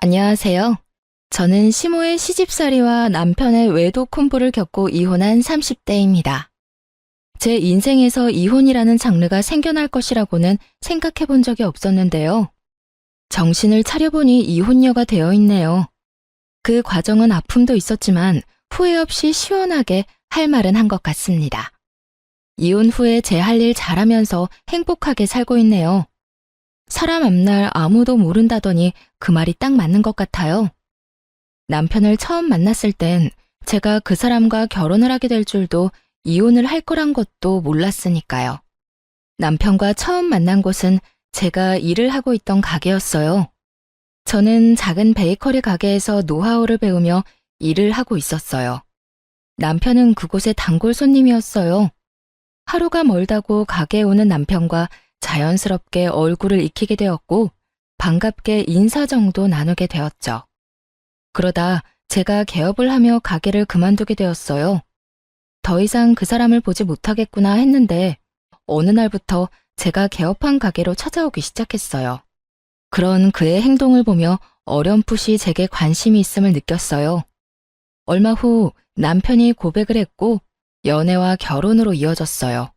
안녕하세요. 저는 시모의 시집살이와 남편의 외도 콤보를 겪고 이혼한 30대입니다. 제 인생에서 이혼이라는 장르가 생겨날 것이라고는 생각해 본 적이 없었는데요. 정신을 차려보니 이혼녀가 되어 있네요. 그 과정은 아픔도 있었지만 후회 없이 시원하게 할 말은 한 것 같습니다. 이혼 후에 제 할 일 잘하면서 행복하게 살고 있네요. 사람 앞날 아무도 모른다더니 그 말이 딱 맞는 것 같아요. 남편을 처음 만났을 땐 제가 그 사람과 결혼을 하게 될 줄도 이혼을 할 거란 것도 몰랐으니까요. 남편과 처음 만난 곳은 제가 일을 하고 있던 가게였어요. 저는 작은 베이커리 가게에서 노하우를 배우며 일을 하고 있었어요. 남편은 그곳의 단골 손님이었어요. 하루가 멀다고 가게에 오는 남편과 자연스럽게 얼굴을 익히게 되었고 반갑게 인사 정도 나누게 되었죠. 그러다 제가 개업을 하며 가게를 그만두게 되었어요. 더 이상 그 사람을 보지 못하겠구나 했는데 어느 날부터 제가 개업한 가게로 찾아오기 시작했어요. 그런 그의 행동을 보며 어렴풋이 제게 관심이 있음을 느꼈어요. 얼마 후 남편이 고백을 했고 연애와 결혼으로 이어졌어요.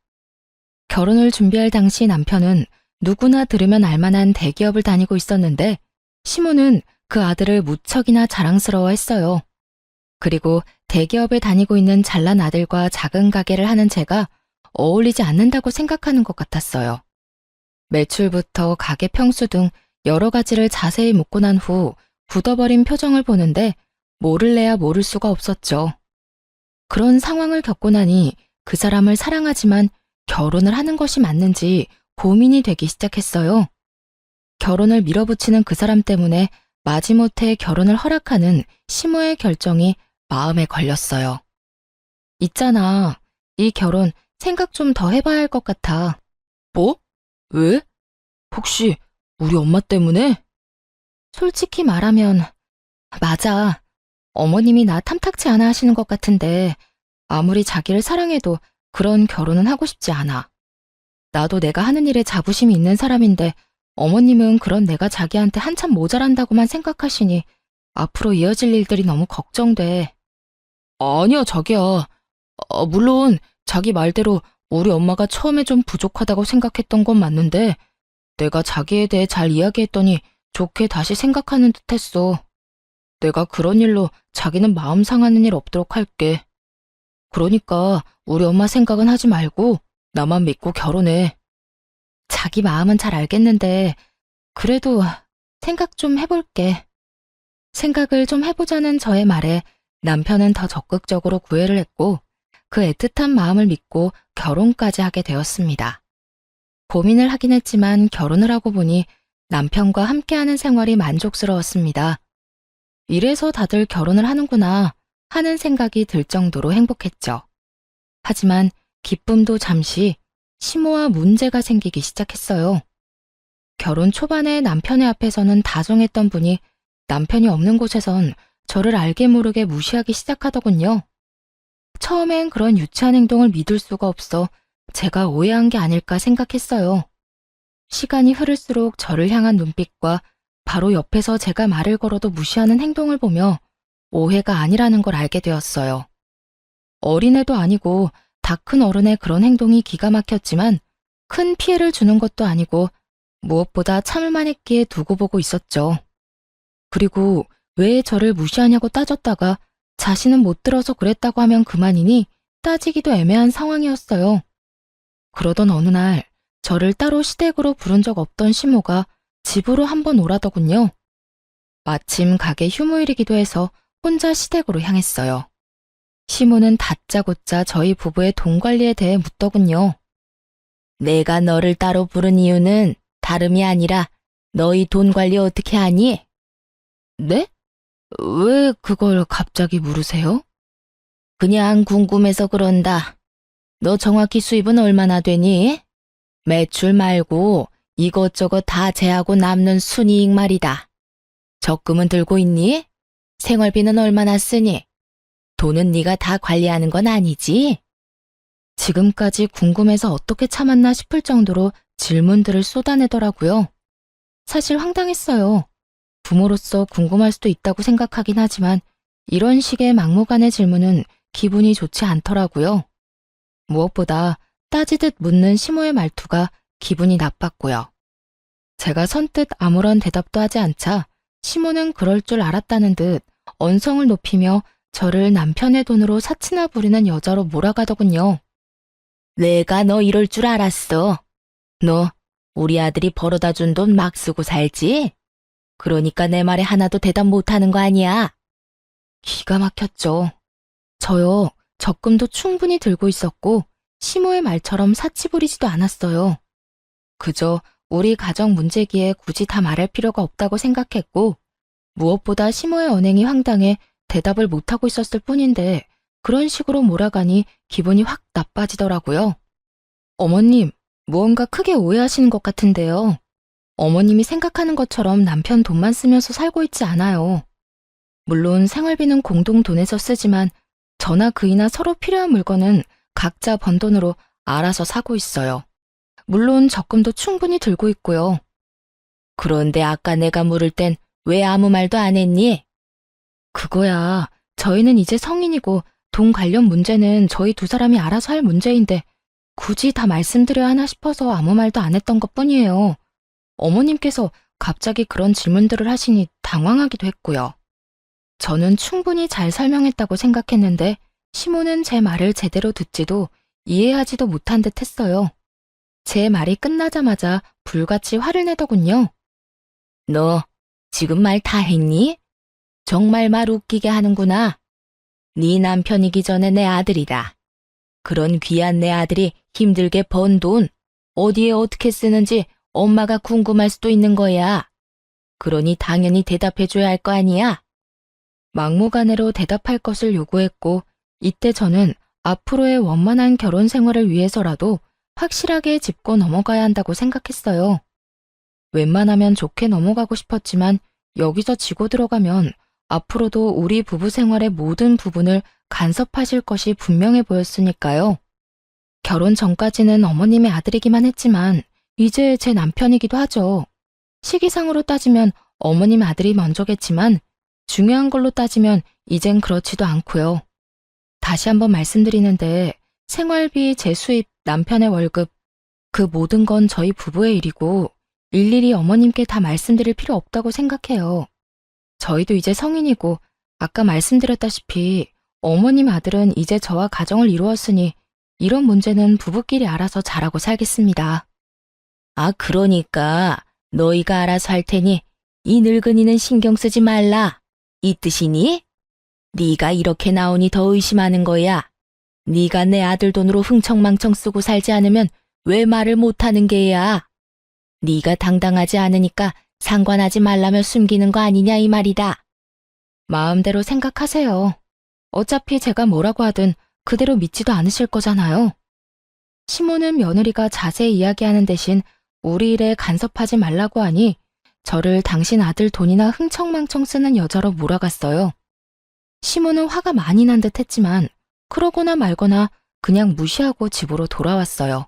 결혼을 준비할 당시 남편은 누구나 들으면 알만한 대기업을 다니고 있었는데 시모는 그 아들을 무척이나 자랑스러워했어요. 그리고 대기업에 다니고 있는 잘난 아들과 작은 가게를 하는 제가 어울리지 않는다고 생각하는 것 같았어요. 매출부터 가게 평수 등 여러 가지를 자세히 묻고 난 후 굳어버린 표정을 보는데 모를래야 모를 수가 없었죠. 그런 상황을 겪고 나니 그 사람을 사랑하지만 결혼을 하는 것이 맞는지 고민이 되기 시작했어요. 결혼을 밀어붙이는 그 사람 때문에 마지못해 결혼을 허락하는 시모의 결정이 마음에 걸렸어요. 있잖아, 이 결혼 생각 좀 더 해봐야 할 것 같아. 뭐? 왜? 혹시 우리 엄마 때문에? 솔직히 말하면 맞아. 어머님이 나 탐탁치 않아 하시는 것 같은데 아무리 자기를 사랑해도 그런 결혼은 하고 싶지 않아. 나도 내가 하는 일에 자부심이 있는 사람인데 어머님은 그런 내가 자기한테 한참 모자란다고만 생각하시니 앞으로 이어질 일들이 너무 걱정돼. 아니야, 자기야. 물론 자기 말대로 우리 엄마가 처음에 좀 부족하다고 생각했던 건 맞는데 내가 자기에 대해 잘 이야기했더니 좋게 다시 생각하는 듯 했어. 내가 그런 일로 자기는 마음 상하는 일 없도록 할게. 그러니까 우리 엄마 생각은 하지 말고 나만 믿고 결혼해. 자기 마음은 잘 알겠는데 그래도 생각 좀 해볼게. 생각을 좀 해보자는 저의 말에 남편은 더 적극적으로 구애를 했고 그 애틋한 마음을 믿고 결혼까지 하게 되었습니다. 고민을 하긴 했지만 결혼을 하고 보니 남편과 함께하는 생활이 만족스러웠습니다. 이래서 다들 결혼을 하는구나 하는 생각이 들 정도로 행복했죠. 하지만 기쁨도 잠시 시모와 문제가 생기기 시작했어요. 결혼 초반에 남편의 앞에서는 다정했던 분이 남편이 없는 곳에선 저를 알게 모르게 무시하기 시작하더군요. 처음엔 그런 유치한 행동을 믿을 수가 없어 제가 오해한 게 아닐까 생각했어요. 시간이 흐를수록 저를 향한 눈빛과 바로 옆에서 제가 말을 걸어도 무시하는 행동을 보며 오해가 아니라는 걸 알게 되었어요. 어린애도 아니고 다 큰 어른의 그런 행동이 기가 막혔지만 큰 피해를 주는 것도 아니고 무엇보다 참을만 했기에 두고 보고 있었죠. 그리고 왜 저를 무시하냐고 따졌다가 자신은 못 들어서 그랬다고 하면 그만이니 따지기도 애매한 상황이었어요. 그러던 어느 날 저를 따로 시댁으로 부른 적 없던 시모가 집으로 한번 오라더군요. 마침 가게 휴무일이기도 해서 혼자 시댁으로 향했어요. 시모는 다짜고짜 저희 부부의 돈 관리에 대해 묻더군요. 내가 너를 따로 부른 이유는 다름이 아니라 너희 돈 관리 어떻게 하니? 네? 왜 그걸 갑자기 물으세요? 그냥 궁금해서 그런다. 너 정확히 수입은 얼마나 되니? 매출 말고 이것저것 다 제하고 남는 순이익 말이다. 적금은 들고 있니? 생활비는 얼마나 쓰니? 돈은 네가 다 관리하는 건 아니지? 지금까지 궁금해서 어떻게 참았나 싶을 정도로 질문들을 쏟아내더라고요. 사실 황당했어요. 부모로서 궁금할 수도 있다고 생각하긴 하지만 이런 식의 막무가내 질문은 기분이 좋지 않더라고요. 무엇보다 따지듯 묻는 시모의 말투가 기분이 나빴고요. 제가 선뜻 아무런 대답도 하지 않자 시모는 그럴 줄 알았다는 듯 언성을 높이며 저를 남편의 돈으로 사치나 부리는 여자로 몰아가더군요. 내가 너 이럴 줄 알았어. 너 우리 아들이 벌어다 준 돈 막 쓰고 살지? 그러니까 내 말에 하나도 대답 못하는 거 아니야. 기가 막혔죠. 저요, 적금도 충분히 들고 있었고 시모의 말처럼 사치 부리지도 않았어요. 그저 우리 가정 문제기에 굳이 다 말할 필요가 없다고 생각했고 무엇보다 시모의 언행이 황당해 대답을 못하고 있었을 뿐인데 그런 식으로 몰아가니 기분이 확 나빠지더라고요. 어머님, 무언가 크게 오해하시는 것 같은데요. 어머님이 생각하는 것처럼 남편 돈만 쓰면서 살고 있지 않아요. 물론 생활비는 공동 돈에서 쓰지만 저나 그이나 서로 필요한 물건은 각자 번 돈으로 알아서 사고 있어요. 물론 적금도 충분히 들고 있고요. 그런데 아까 내가 물을 땐 왜 아무 말도 안 했니? 그거야, 저희는 이제 성인이고 돈 관련 문제는 저희 두 사람이 알아서 할 문제인데 굳이 다 말씀드려야 하나 싶어서 아무 말도 안 했던 것뿐이에요. 어머님께서 갑자기 그런 질문들을 하시니 당황하기도 했고요. 저는 충분히 잘 설명했다고 생각했는데 시모는 제 말을 제대로 듣지도 이해하지도 못한 듯 했어요. 제 말이 끝나자마자 불같이 화를 내더군요. 너 지금 말 다 했니? 정말 말 웃기게 하는구나. 네 남편이기 전에 내 아들이다. 그런 귀한 내 아들이 힘들게 번 돈 어디에 어떻게 쓰는지 엄마가 궁금할 수도 있는 거야. 그러니 당연히 대답해줘야 할 거 아니야. 막무가내로 대답할 것을 요구했고 이때 저는 앞으로의 원만한 결혼 생활을 위해서라도 확실하게 짚고 넘어가야 한다고 생각했어요. 웬만하면 좋게 넘어가고 싶었지만 여기서 지고 들어가면 앞으로도 우리 부부 생활의 모든 부분을 간섭하실 것이 분명해 보였으니까요. 결혼 전까지는 어머님의 아들이기만 했지만 이제 제 남편이기도 하죠. 시기상으로 따지면 어머님 아들이 먼저겠지만 중요한 걸로 따지면 이젠 그렇지도 않고요. 다시 한번 말씀드리는데 생활비, 제 수입, 남편의 월급 그 모든 건 저희 부부의 일이고 일일이 어머님께 다 말씀드릴 필요 없다고 생각해요. 저희도 이제 성인이고 아까 말씀드렸다시피 어머님 아들은 이제 저와 가정을 이루었으니 이런 문제는 부부끼리 알아서 잘하고 살겠습니다. 아, 그러니까 너희가 알아서 할 테니 이 늙은이는 신경 쓰지 말라. 이 뜻이니? 네가 이렇게 나오니 더 의심하는 거야. 네가 내 아들 돈으로 흥청망청 쓰고 살지 않으면 왜 말을 못하는 게야? 네가 당당하지 않으니까 상관하지 말라며 숨기는 거 아니냐 이 말이다. 마음대로 생각하세요. 어차피 제가 뭐라고 하든 그대로 믿지도 않으실 거잖아요. 시모는 며느리가 자세히 이야기하는 대신 우리 일에 간섭하지 말라고 하니 저를 당신 아들 돈이나 흥청망청 쓰는 여자로 몰아갔어요. 시모는 화가 많이 난 듯 했지만 그러거나 말거나 그냥 무시하고 집으로 돌아왔어요.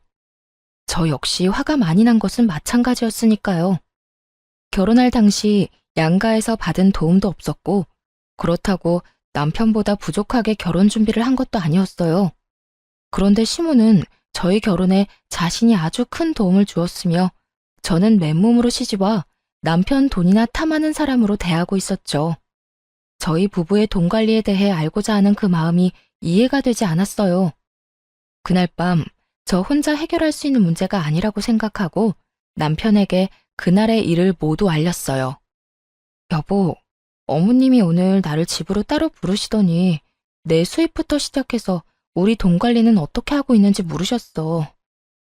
저 역시 화가 많이 난 것은 마찬가지였으니까요. 결혼할 당시 양가에서 받은 도움도 없었고 그렇다고 남편보다 부족하게 결혼 준비를 한 것도 아니었어요. 그런데 시모는 저희 결혼에 자신이 아주 큰 도움을 주었으며 저는 맨몸으로 시집와 남편 돈이나 탐하는 사람으로 대하고 있었죠. 저희 부부의 돈 관리에 대해 알고자 하는 그 마음이 이해가 되지 않았어요. 그날 밤 저 혼자 해결할 수 있는 문제가 아니라고 생각하고 남편에게 그날의 일을 모두 알렸어요. 여보, 어머님이 오늘 나를 집으로 따로 부르시더니 내 수입부터 시작해서 우리 돈 관리는 어떻게 하고 있는지 물으셨어.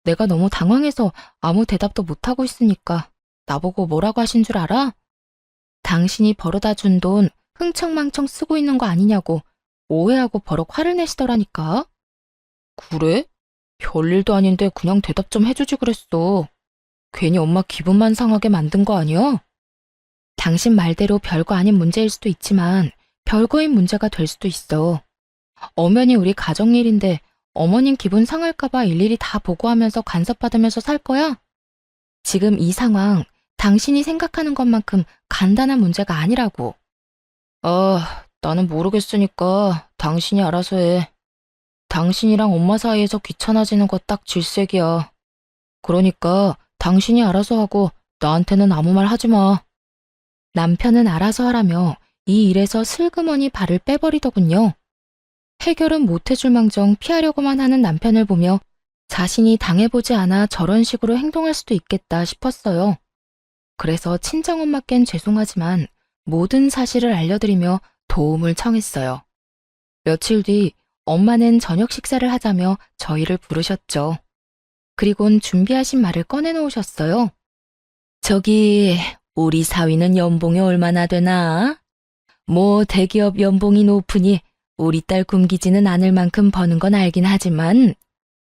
내가 너무 당황해서 아무 대답도 못하고 있으니까 나보고 뭐라고 하신 줄 알아? 당신이 벌어다 준 돈 흥청망청 쓰고 있는 거 아니냐고 오해하고 버럭 화를 내시더라니까. 그래? 별일도 아닌데 그냥 대답 좀 해주지 그랬어. 괜히 엄마 기분만 상하게 만든 거 아니야? 당신 말대로 별거 아닌 문제일 수도 있지만 별거인 문제가 될 수도 있어. 엄연히 우리 가정일인데 어머님 기분 상할까봐 일일이 다 보고하면서 간섭받으면서 살 거야? 지금 이 상황 당신이 생각하는 것만큼 간단한 문제가 아니라고. 나는 모르겠으니까 당신이 알아서 해. 당신이랑 엄마 사이에서 귀찮아지는 거 딱 질색이야. 그러니까 당신이 알아서 하고 나한테는 아무 말 하지 마. 남편은 알아서 하라며 이 일에서 슬그머니 발을 빼버리더군요. 해결은 못해줄 망정 피하려고만 하는 남편을 보며 자신이 당해보지 않아 저런 식으로 행동할 수도 있겠다 싶었어요. 그래서 친정엄마께는 죄송하지만 모든 사실을 알려드리며 도움을 청했어요. 며칠 뒤 엄마는 저녁 식사를 하자며 저희를 부르셨죠. 그리곤 준비하신 말을 꺼내놓으셨어요. 저기, 우리 사위는 연봉이 얼마나 되나? 뭐 대기업 연봉이 높으니 우리 딸 굶기지는 않을 만큼 버는 건 알긴 하지만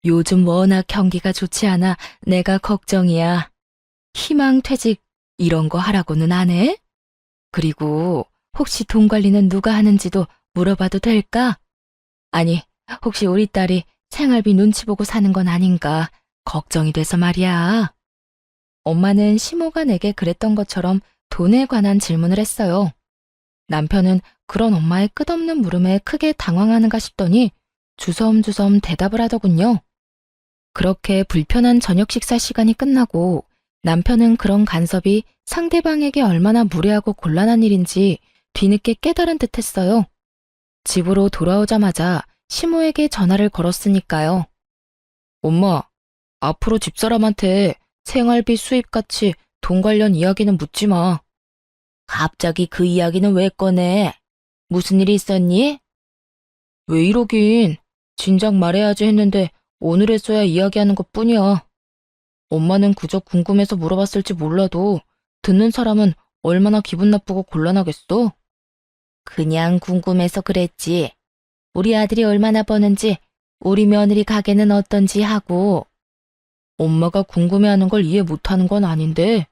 요즘 워낙 경기가 좋지 않아 내가 걱정이야. 희망퇴직 이런 거 하라고는 안 해? 그리고 혹시 돈 관리는 누가 하는지도 물어봐도 될까? 아니, 혹시 우리 딸이 생활비 눈치 보고 사는 건 아닌가 걱정이 돼서 말이야. 엄마는 시모가 내게 그랬던 것처럼 돈에 관한 질문을 했어요. 남편은 그런 엄마의 끝없는 물음에 크게 당황하는가 싶더니 주섬주섬 대답을 하더군요. 그렇게 불편한 저녁 식사 시간이 끝나고 남편은 그런 간섭이 상대방에게 얼마나 무례하고 곤란한 일인지 뒤늦게 깨달은 듯 했어요. 집으로 돌아오자마자 시모에게 전화를 걸었으니까요. 엄마, 앞으로 집사람한테 생활비 수입같이 돈 관련 이야기는 묻지 마. 갑자기 그 이야기는 왜 꺼내? 무슨 일이 있었니? 왜 이러긴. 진작 말해야지 했는데 오늘에서야 이야기하는 것뿐이야. 엄마는 그저 궁금해서 물어봤을지 몰라도 듣는 사람은 얼마나 기분 나쁘고 곤란하겠어? 그냥 궁금해서 그랬지. 우리 아들이 얼마나 버는지, 우리 며느리 가게는 어떤지 하고. 엄마가 궁금해하는 걸 이해 못하는 건 아닌데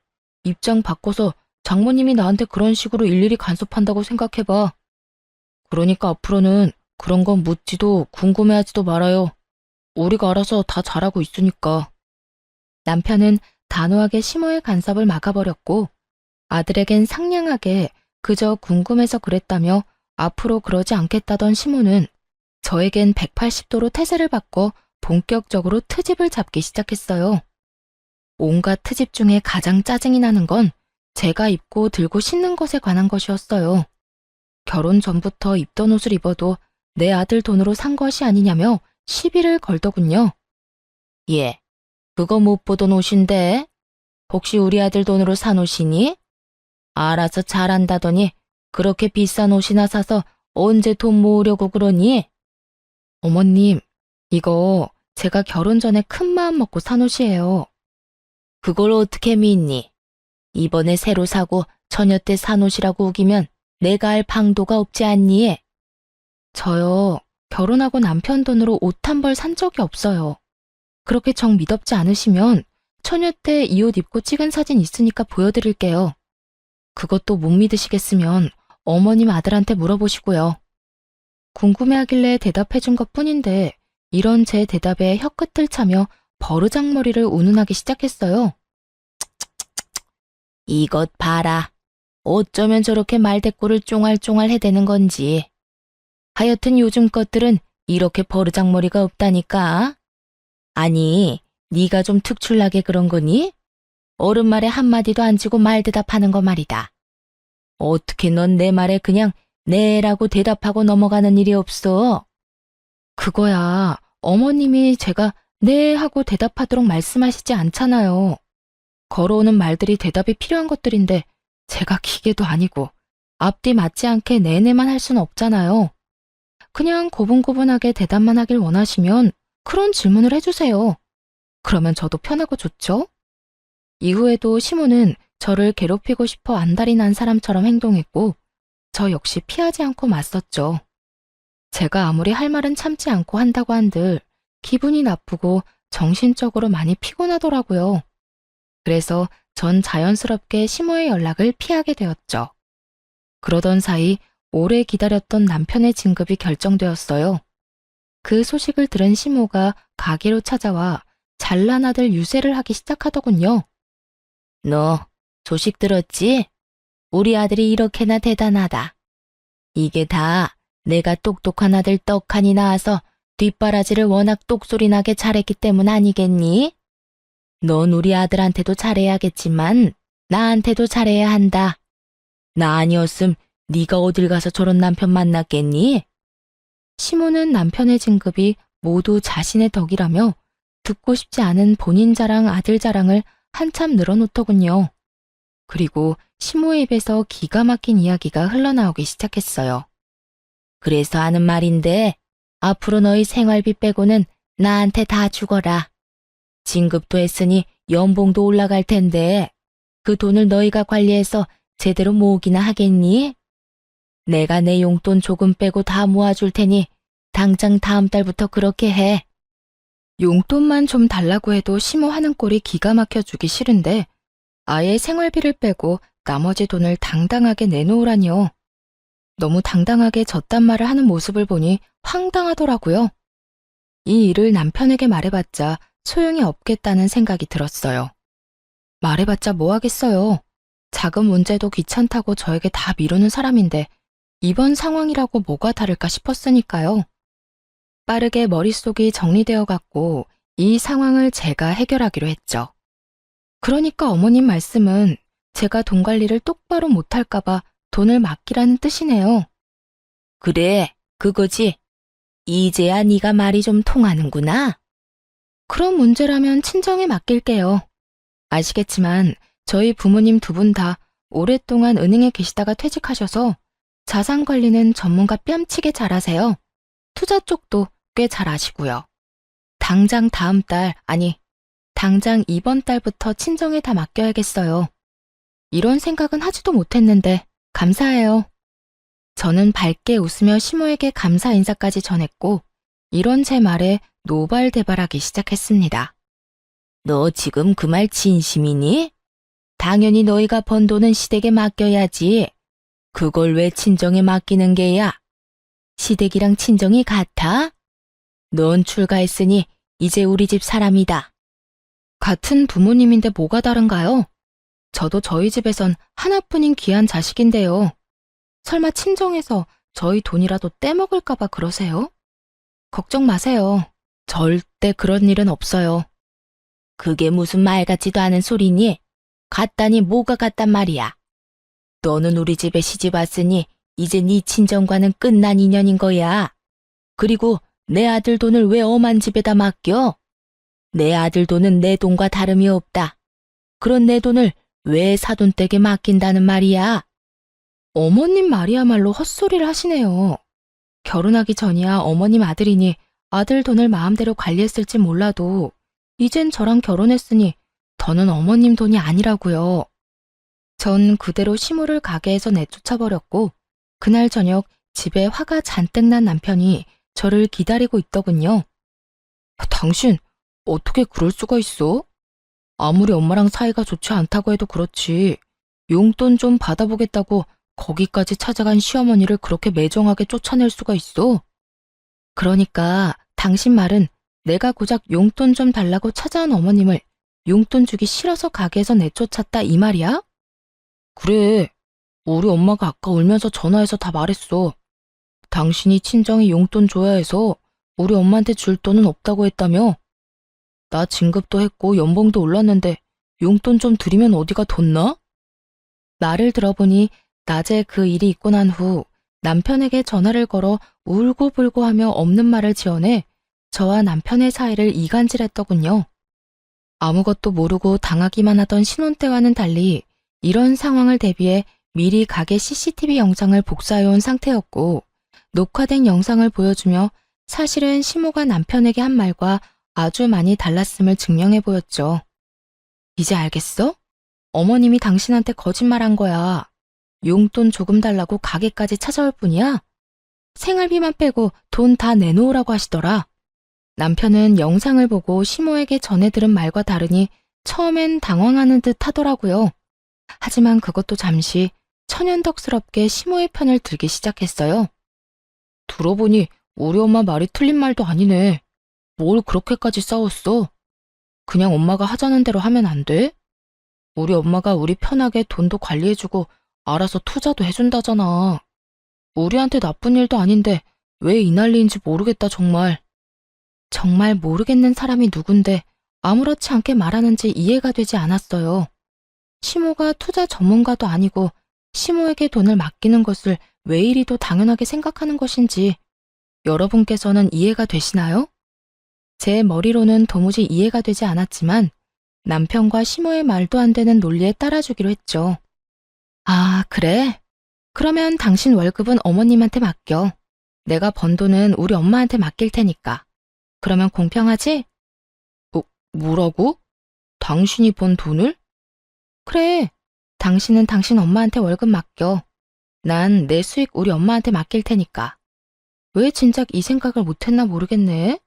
입장 바꿔서 장모님이 나한테 그런 식으로 일일이 간섭한다고 생각해봐. 그러니까 앞으로는 그런 건 묻지도 궁금해하지도 말아요. 우리가 알아서 다 잘하고 있으니까. 남편은 단호하게 시모의 간섭을 막아버렸고 아들에겐 상냥하게 그저 궁금해서 그랬다며 앞으로 그러지 않겠다던 시모는 저에겐 180도로 태세를 바꿔 본격적으로 트집을 잡기 시작했어요. 온갖 트집 중에 가장 짜증이 나는 건 제가 입고 들고 신는 것에 관한 것이었어요. 결혼 전부터 입던 옷을 입어도 내 아들 돈으로 산 것이 아니냐며 시비를 걸더군요. 예, 그거 못 보던 옷인데 혹시 우리 아들 돈으로 산 옷이니? 알아서 잘한다더니 그렇게 비싼 옷이나 사서 언제 돈 모으려고 그러니? 어머님, 이거 제가 결혼 전에 큰 마음 먹고 산 옷이에요. 그걸 어떻게 믿니? 이번에 새로 사고 처녀 때 산 옷이라고 우기면 내가 알 방도가 없지 않니? 저요, 결혼하고 남편 돈으로 옷 한 벌 산 적이 없어요. 그렇게 정 믿업지 않으시면 처녀 때 이 옷 입고 찍은 사진 있으니까 보여드릴게요. 그것도 못 믿으시겠으면 어머님 아들한테 물어보시고요. 궁금해하길래 대답해준 것뿐인데 이런 제 대답에 혀끝을 차며 버르장머리를 운운하기 시작했어요. 이것 봐라. 어쩌면 저렇게 말대꾸를 쫑알쫑알 해대는 건지. 하여튼 요즘 것들은 이렇게 버르장머리가 없다니까. 아니, 네가 좀 특출나게 그런 거니? 어른 말에 한마디도 안 치고 말 대답하는 거 말이다. 어떻게 넌 내 말에 그냥 네라고 대답하고 넘어가는 일이 없어? 그거야 어머님이 제가 네 하고 대답하도록 말씀하시지 않잖아요. 걸어오는 말들이 대답이 필요한 것들인데 제가 기계도 아니고 앞뒤 맞지 않게 네네만 할 수는 없잖아요. 그냥 고분고분하게 대답만 하길 원하시면 그런 질문을 해주세요. 그러면 저도 편하고 좋죠? 이후에도 시모는 저를 괴롭히고 싶어 안달이 난 사람처럼 행동했고 저 역시 피하지 않고 맞섰죠. 제가 아무리 할 말은 참지 않고 한다고 한들 기분이 나쁘고 정신적으로 많이 피곤하더라고요. 그래서 전 자연스럽게 시모의 연락을 피하게 되었죠. 그러던 사이 오래 기다렸던 남편의 진급이 결정되었어요. 그 소식을 들은 시모가 가게로 찾아와 잘난 아들 유세를 하기 시작하더군요. 너 소식 들었지? 우리 아들이 이렇게나 대단하다. 이게 다 내가 똑똑한 아들 떡하니 낳아서 뒷바라지를 워낙 똑소리 나게 잘했기 때문 아니겠니? 넌 우리 아들한테도 잘해야겠지만 나한테도 잘해야 한다. 나 아니었음 네가 어딜 가서 저런 남편 만났겠니? 시모는 남편의 진급이 모두 자신의 덕이라며 듣고 싶지 않은 본인 자랑, 아들 자랑을 한참 늘어놓더군요. 그리고 시모의 입에서 기가 막힌 이야기가 흘러나오기 시작했어요. 그래서 하는 말인데 앞으로 너희 생활비 빼고는 나한테 다 주거라. 진급도 했으니 연봉도 올라갈 텐데 그 돈을 너희가 관리해서 제대로 모으기나 하겠니? 내가 내 용돈 조금 빼고 다 모아줄 테니 당장 다음 달부터 그렇게 해. 용돈만 좀 달라고 해도 시모 하는 꼴이 기가 막혀주기 싫은데 아예 생활비를 빼고 나머지 돈을 당당하게 내놓으라니요. 너무 당당하게 저딴 말을 하는 모습을 보니 황당하더라고요. 이 일을 남편에게 말해봤자 소용이 없겠다는 생각이 들었어요. 말해봤자 뭐 하겠어요. 작은 문제도 귀찮다고 저에게 다 미루는 사람인데 이번 상황이라고 뭐가 다를까 싶었으니까요. 빠르게 머릿속이 정리되어 갔고 이 상황을 제가 해결하기로 했죠. 그러니까 어머님 말씀은 제가 돈 관리를 똑바로 못할까봐 돈을 맡기라는 뜻이네요. 그래, 그거지. 이제야 네가 말이 좀 통하는구나. 그런 문제라면 친정에 맡길게요. 아시겠지만 저희 부모님 두 분 다 오랫동안 은행에 계시다가 퇴직하셔서 자산 관리는 전문가 뺨치게 잘하세요. 투자 쪽도 꽤 잘 아시고요. 당장 다음 달, 아니, 당장 이번 달부터 친정에 다 맡겨야겠어요. 이런 생각은 하지도 못했는데 감사해요. 저는 밝게 웃으며 시모에게 감사 인사까지 전했고 이런 제 말에 노발대발하기 시작했습니다. 너 지금 그 말 진심이니? 당연히 너희가 번 돈은 시댁에 맡겨야지. 그걸 왜 친정에 맡기는 게야? 시댁이랑 친정이 같아? 넌 출가했으니 이제 우리 집 사람이다. 같은 부모님인데 뭐가 다른가요? 저도 저희 집에선 하나뿐인 귀한 자식인데요. 설마 친정에서 저희 돈이라도 떼먹을까봐 그러세요? 걱정 마세요. 절대 그런 일은 없어요. 그게 무슨 말 같지도 않은 소리니? 같다니 뭐가 같단 말이야. 너는 우리 집에 시집 왔으니 이제 네 친정과는 끝난 인연인 거야. 그리고 내 아들 돈을 왜 엄한 집에다 맡겨? 내 아들 돈은 내 돈과 다름이 없다. 그런 내 돈을 왜 사돈댁에 맡긴다는 말이야? 어머님 말이야말로 헛소리를 하시네요. 결혼하기 전이야 어머님 아들이니 아들 돈을 마음대로 관리했을지 몰라도 이젠 저랑 결혼했으니 더는 어머님 돈이 아니라고요. 전 그대로 시모를 가게에서 내쫓아버렸고 그날 저녁 집에 화가 잔뜩 난 남편이 저를 기다리고 있더군요. 당신 어떻게 그럴 수가 있어? 아무리 엄마랑 사이가 좋지 않다고 해도 그렇지. 용돈 좀 받아보겠다고 거기까지 찾아간 시어머니를 그렇게 매정하게 쫓아낼 수가 있어? 그러니까 당신 말은 내가 고작 용돈 좀 달라고 찾아온 어머님을 용돈 주기 싫어서 가게에서 내쫓았다 이 말이야? 그래. 우리 엄마가 아까 울면서 전화해서 다 말했어. 당신이 친정에 용돈 줘야 해서 우리 엄마한테 줄 돈은 없다고 했다며? 나 진급도 했고 연봉도 올랐는데 용돈 좀 드리면 어디가 돋나? 말을 들어보니 낮에 그 일이 있고 난 후 남편에게 전화를 걸어 울고불고 하며 없는 말을 지어내 저와 남편의 사이를 이간질했더군요. 아무것도 모르고 당하기만 하던 신혼 때와는 달리 이런 상황을 대비해 미리 가게 CCTV 영상을 복사해온 상태였고 녹화된 영상을 보여주며 사실은 시모가 남편에게 한 말과 아주 많이 달랐음을 증명해 보였죠. 이제 알겠어? 어머님이 당신한테 거짓말한 거야. 용돈 조금 달라고 가게까지 찾아올 뿐이야? 생활비만 빼고 돈 다 내놓으라고 하시더라. 남편은 영상을 보고 시모에게 전해 들은 말과 다르니 처음엔 당황하는 듯 하더라고요. 하지만 그것도 잠시 천연덕스럽게 시모의 편을 들기 시작했어요. 들어보니 우리 엄마 말이 틀린 말도 아니네. 뭘 그렇게까지 싸웠어? 그냥 엄마가 하자는 대로 하면 안 돼? 우리 엄마가 우리 편하게 돈도 관리해주고 알아서 투자도 해준다잖아. 우리한테 나쁜 일도 아닌데 왜 이 난리인지 모르겠다 정말. 정말 모르겠는 사람이 누군데 아무렇지 않게 말하는지 이해가 되지 않았어요. 시모가 투자 전문가도 아니고 시모에게 돈을 맡기는 것을 왜 이리도 당연하게 생각하는 것인지 여러분께서는 이해가 되시나요? 제 머리로는 도무지 이해가 되지 않았지만 남편과 시모의 말도 안 되는 논리에 따라주기로 했죠. 아, 그래? 그러면 당신 월급은 어머님한테 맡겨. 내가 번 돈은 우리 엄마한테 맡길 테니까. 그러면 공평하지? 뭐라고? 당신이 번 돈을? 그래. 당신은 당신 엄마한테 월급 맡겨. 난 내 수익 우리 엄마한테 맡길 테니까. 왜 진작 이 생각을 못했나 모르겠네.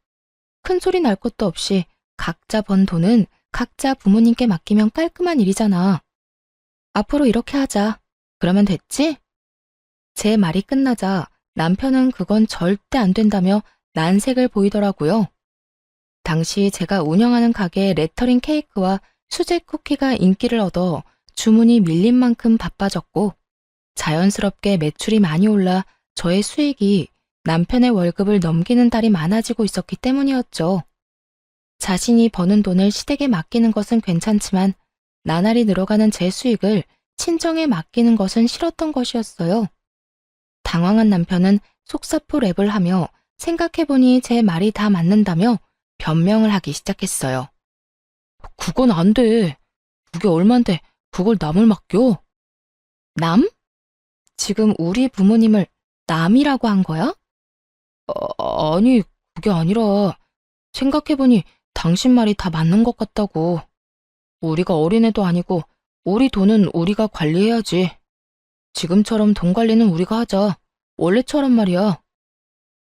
큰 소리 날 것도 없이 각자 번 돈은 각자 부모님께 맡기면 깔끔한 일이잖아. 앞으로 이렇게 하자. 그러면 됐지? 제 말이 끝나자 남편은 그건 절대 안 된다며 난색을 보이더라고요. 당시 제가 운영하는 가게의 레터링 케이크와 수제 쿠키가 인기를 얻어 주문이 밀린 만큼 바빠졌고 자연스럽게 매출이 많이 올라 저의 수익이 남편의 월급을 넘기는 달이 많아지고 있었기 때문이었죠. 자신이 버는 돈을 시댁에 맡기는 것은 괜찮지만 나날이 늘어가는 제 수익을 친정에 맡기는 것은 싫었던 것이었어요. 당황한 남편은 속사포 랩을 하며 생각해보니 제 말이 다 맞는다며 변명을 하기 시작했어요. 그건 안 돼. 그게 얼만데 그걸 남을 맡겨? 남? 지금 우리 부모님을 남이라고 한 거야? 아니, 그게 아니라 생각해보니 당신 말이 다 맞는 것 같다고. 우리가 어린애도 아니고 우리 돈은 우리가 관리해야지. 지금처럼 돈 관리는 우리가 하자. 원래처럼 말이야.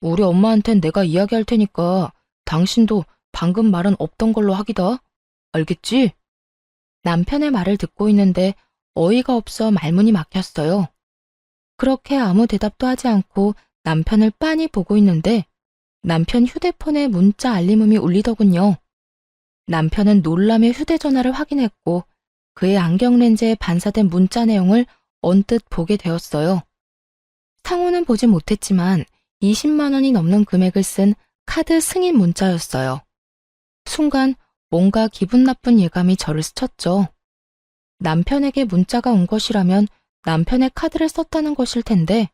우리 엄마한텐 내가 이야기할 테니까 당신도 방금 말은 없던 걸로 하기다. 알겠지? 남편의 말을 듣고 있는데 어이가 없어 말문이 막혔어요. 그렇게 아무 대답도 하지 않고 남편을 빤히 보고 있는데 남편 휴대폰에 문자 알림음이 울리더군요. 남편은 놀라며 휴대전화를 확인했고 그의 안경렌즈에 반사된 문자 내용을 언뜻 보게 되었어요. 상호는 보지 못했지만 20만 원이 넘는 금액을 쓴 카드 승인 문자였어요. 순간 뭔가 기분 나쁜 예감이 저를 스쳤죠. 남편에게 문자가 온 것이라면 남편의 카드를 썼다는 것일 텐데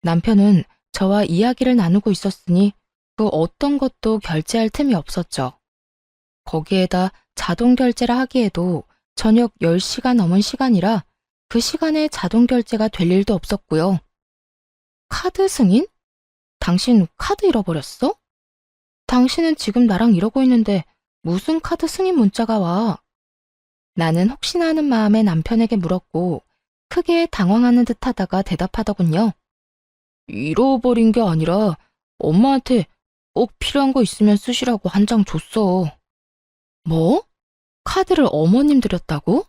남편은 저와 이야기를 나누고 있었으니 그 어떤 것도 결제할 틈이 없었죠. 거기에다 자동 결제라 하기에도 저녁 10시가 넘은 시간이라 그 시간에 자동 결제가 될 일도 없었고요. 카드 승인? 당신 카드 잃어버렸어? 당신은 지금 나랑 이러고 있는데 무슨 카드 승인 문자가 와? 나는 혹시나 하는 마음에 남편에게 물었고 크게 당황하는 듯 하다가 대답하더군요. 잃어버린 게 아니라 엄마한테 꼭 필요한 거 있으면 쓰시라고 한 장 줬어. 뭐? 카드를 어머님 드렸다고?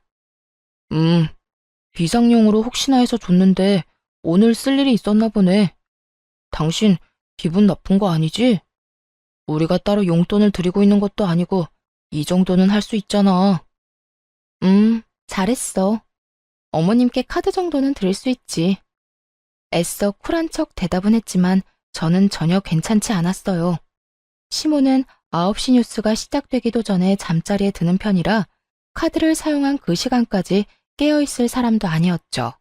비상용으로 혹시나 해서 줬는데 오늘 쓸 일이 있었나 보네. 당신 기분 나쁜 거 아니지? 우리가 따로 용돈을 드리고 있는 것도 아니고 이 정도는 할 수 있잖아. 잘했어. 어머님께 카드 정도는 드릴 수 있지. 애써 쿨한 척 대답은 했지만 저는 전혀 괜찮지 않았어요. 시모는 9시 뉴스가 시작되기도 전에 잠자리에 드는 편이라 카드를 사용한 그 시간까지 깨어있을 사람도 아니었죠.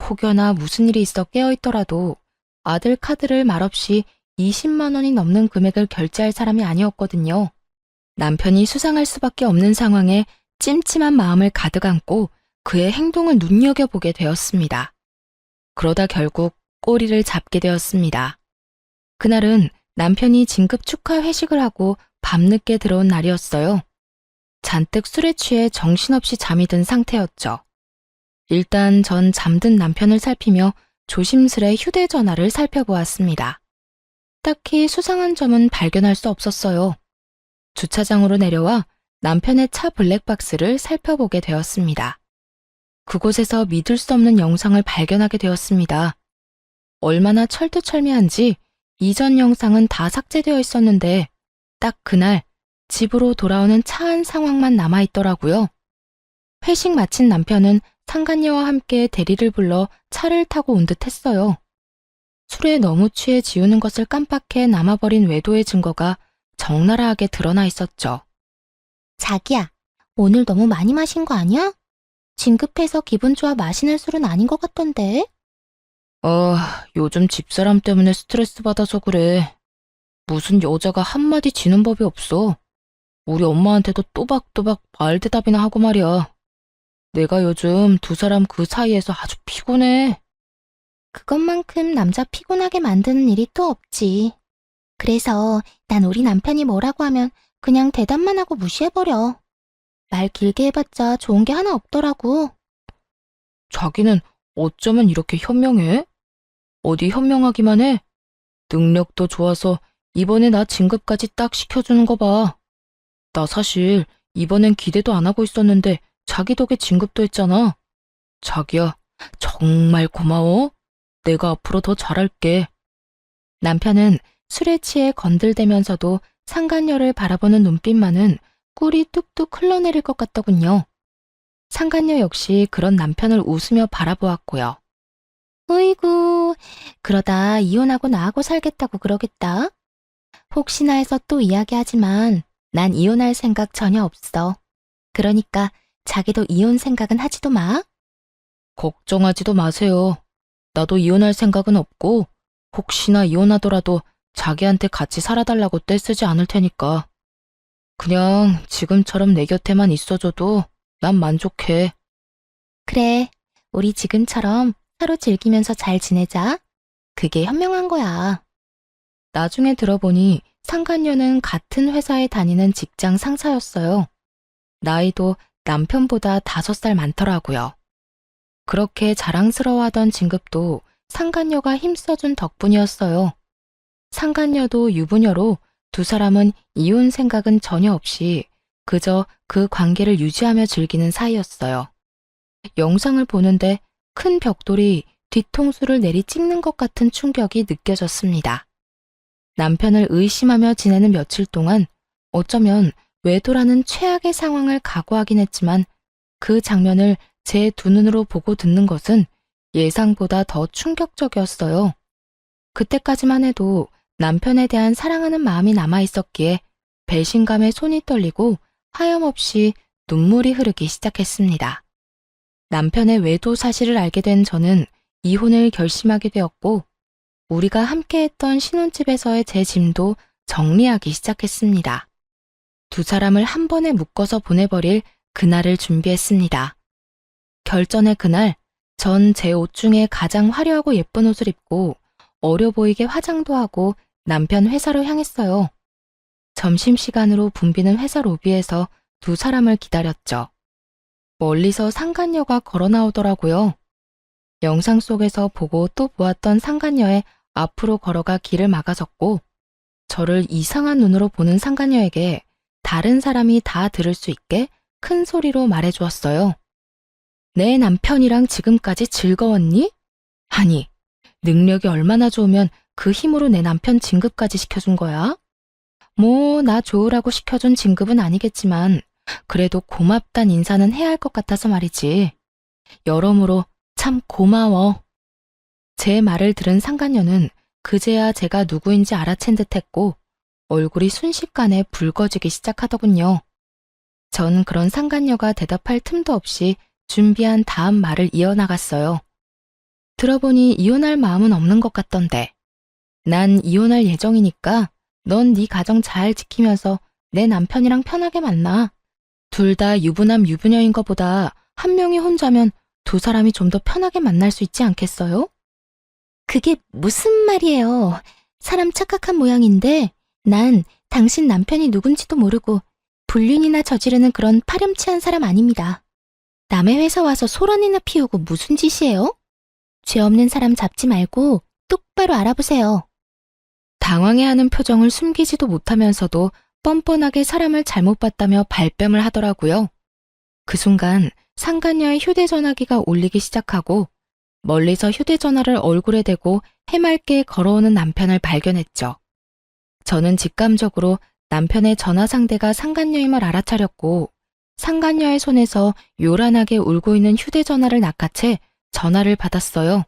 혹여나 무슨 일이 있어 깨어있더라도 아들 카드를 말없이 20만 원이 넘는 금액을 결제할 사람이 아니었거든요. 남편이 수상할 수밖에 없는 상황에 찜찜한 마음을 가득 안고 그의 행동을 눈여겨보게 되었습니다. 그러다 결국 꼬리를 잡게 되었습니다. 그날은 남편이 진급 축하 회식을 하고 밤늦게 들어온 날이었어요. 잔뜩 술에 취해 정신없이 잠이 든 상태였죠. 일단 전 잠든 남편을 살피며 조심스레 휴대전화를 살펴보았습니다. 딱히 수상한 점은 발견할 수 없었어요. 주차장으로 내려와 남편의 차 블랙박스를 살펴보게 되었습니다. 그곳에서 믿을 수 없는 영상을 발견하게 되었습니다. 얼마나 철두철미한지 이전 영상은 다 삭제되어 있었는데 딱 그날 집으로 돌아오는 차 안 상황만 남아있더라고요. 회식 마친 남편은 상간녀와 함께 대리를 불러 차를 타고 온 듯 했어요. 술에 너무 취해 지우는 것을 깜빡해 남아버린 외도의 증거가 적나라하게 드러나 있었죠. 자기야, 오늘 너무 많이 마신 거 아니야? 진급해서 기분 좋아 마시는 술은 아닌 것 같던데? 요즘 집사람 때문에 스트레스 받아서 그래. 무슨 여자가 한마디 지는 법이 없어. 우리 엄마한테도 또박또박 말대답이나 하고 말이야. 내가 요즘 두 사람 그 사이에서 아주 피곤해. 그것만큼 남자 피곤하게 만드는 일이 또 없지. 그래서 난 우리 남편이 뭐라고 하면 그냥 대답만 하고 무시해버려. 말 길게 해봤자 좋은 게 하나 없더라고. 자기는 어쩌면 이렇게 현명해? 어디 현명하기만 해? 능력도 좋아서 이번에 나 진급까지 딱 시켜주는 거 봐. 나 사실 이번엔 기대도 안 하고 있었는데 자기 덕에 진급도 했잖아. 자기야, 정말 고마워. 내가 앞으로 더 잘할게. 남편은 술에 취해 건들대면서도 상간녀를 바라보는 눈빛만은 꿀이 뚝뚝 흘러내릴 것 같더군요. 상간녀 역시 그런 남편을 웃으며 바라보았고요. 으이구, 그러다 이혼하고 나하고 살겠다고 그러겠다. 혹시나 해서 또 이야기하지만 난 이혼할 생각 전혀 없어. 그러니까 자기도 이혼 생각은 하지도 마. 걱정하지도 마세요. 나도 이혼할 생각은 없고 혹시나 이혼하더라도 자기한테 같이 살아달라고 떼쓰지 않을 테니까. 그냥 지금처럼 내 곁에만 있어줘도 난 만족해. 그래, 우리 지금처럼 서로 즐기면서 잘 지내자. 그게 현명한 거야. 나중에 들어보니 상간녀는 같은 회사에 다니는 직장 상사였어요. 나이도 남편보다 5살 많더라고요. 그렇게 자랑스러워하던 진급도 상간녀가 힘써준 덕분이었어요. 상간녀도 유부녀로 두 사람은 이혼 생각은 전혀 없이 그저 그 관계를 유지하며 즐기는 사이였어요. 영상을 보는데 큰 벽돌이 뒤통수를 내리 찍는 것 같은 충격이 느껴졌습니다. 남편을 의심하며 지내는 며칠 동안 어쩌면 외도라는 최악의 상황을 각오하긴 했지만 그 장면을 제 두 눈으로 보고 듣는 것은 예상보다 더 충격적이었어요. 그때까지만 해도 남편에 대한 사랑하는 마음이 남아있었기에 배신감에 손이 떨리고 하염없이 눈물이 흐르기 시작했습니다. 남편의 외도 사실을 알게 된 저는 이혼을 결심하게 되었고 우리가 함께했던 신혼집에서의 제 짐도 정리하기 시작했습니다. 두 사람을 한 번에 묶어서 보내버릴 그날을 준비했습니다. 결전의 그날, 전 제 옷 중에 가장 화려하고 예쁜 옷을 입고 어려 보이게 화장도 하고 남편 회사로 향했어요. 점심시간으로 붐비는 회사 로비에서 두 사람을 기다렸죠. 멀리서 상간녀가 걸어 나오더라고요. 영상 속에서 보고 또 보았던 상간녀의 앞으로 걸어가 길을 막아섰고 저를 이상한 눈으로 보는 상간녀에게 다른 사람이 다 들을 수 있게 큰 소리로 말해주었어요. 내 남편이랑 지금까지 즐거웠니? 아니, 능력이 얼마나 좋으면 그 힘으로 내 남편 진급까지 시켜준 거야? 뭐, 나 좋으라고 시켜준 진급은 아니겠지만 그래도 고맙단 인사는 해야 할 것 같아서 말이지. 여러모로 참 고마워. 제 말을 들은 상간녀는 그제야 제가 누구인지 알아챈 듯했고 얼굴이 순식간에 붉어지기 시작하더군요. 전 그런 상간녀가 대답할 틈도 없이 준비한 다음 말을 이어나갔어요. 들어보니 이혼할 마음은 없는 것 같던데. 난 이혼할 예정이니까 넌 네 가정 잘 지키면서 내 남편이랑 편하게 만나. 둘 다 유부남 유부녀인 것보다 한 명이 혼자면 두 사람이 좀 더 편하게 만날 수 있지 않겠어요? 그게 무슨 말이에요. 사람 착각한 모양인데 난 당신 남편이 누군지도 모르고 불륜이나 저지르는 그런 파렴치한 사람 아닙니다. 남의 회사 와서 소란이나 피우고 무슨 짓이에요? 죄 없는 사람 잡지 말고 똑바로 알아보세요. 당황해하는 표정을 숨기지도 못하면서도 뻔뻔하게 사람을 잘못 봤다며 발뺌을 하더라고요. 그 순간 상간녀의 휴대전화기가 울리기 시작하고 멀리서 휴대전화를 얼굴에 대고 해맑게 걸어오는 남편을 발견했죠. 저는 직감적으로 남편의 전화 상대가 상간녀임을 알아차렸고 상간녀의 손에서 요란하게 울고 있는 휴대전화를 낚아채 전화를 받았어요.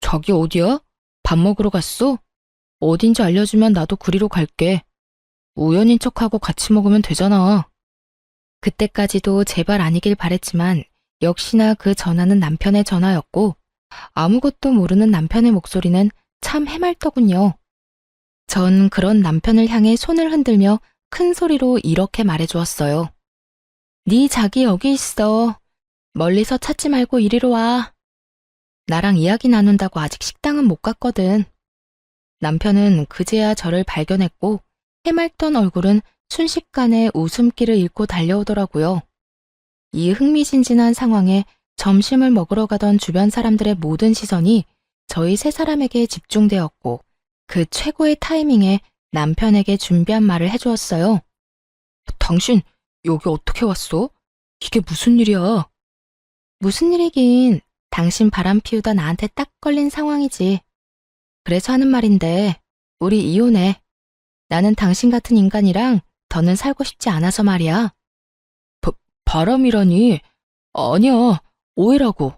자기 어디야? 밥 먹으러 갔어? 어딘지 알려주면 나도 그리로 갈게. 우연인 척하고 같이 먹으면 되잖아. 그때까지도 제발 아니길 바랬지만 역시나 그 전화는 남편의 전화였고 아무것도 모르는 남편의 목소리는 참 해맑더군요. 전 그런 남편을 향해 손을 흔들며 큰 소리로 이렇게 말해주었어요. 네 자기 여기 있어. 멀리서 찾지 말고 이리로 와. 나랑 이야기 나눈다고 아직 식당은 못 갔거든. 남편은 그제야 저를 발견했고 해맑던 얼굴은 순식간에 웃음기를 잃고 달려오더라고요. 이 흥미진진한 상황에 점심을 먹으러 가던 주변 사람들의 모든 시선이 저희 세 사람에게 집중되었고 그 최고의 타이밍에 남편에게 준비한 말을 해주었어요. 당신 여기 어떻게 왔어? 이게 무슨 일이야? 무슨 일이긴 당신 바람 피우다 나한테 딱 걸린 상황이지. 그래서 하는 말인데 우리 이혼해. 나는 당신 같은 인간이랑 더는 살고 싶지 않아서 말이야. 바람이라니? 아니야, 오해라고.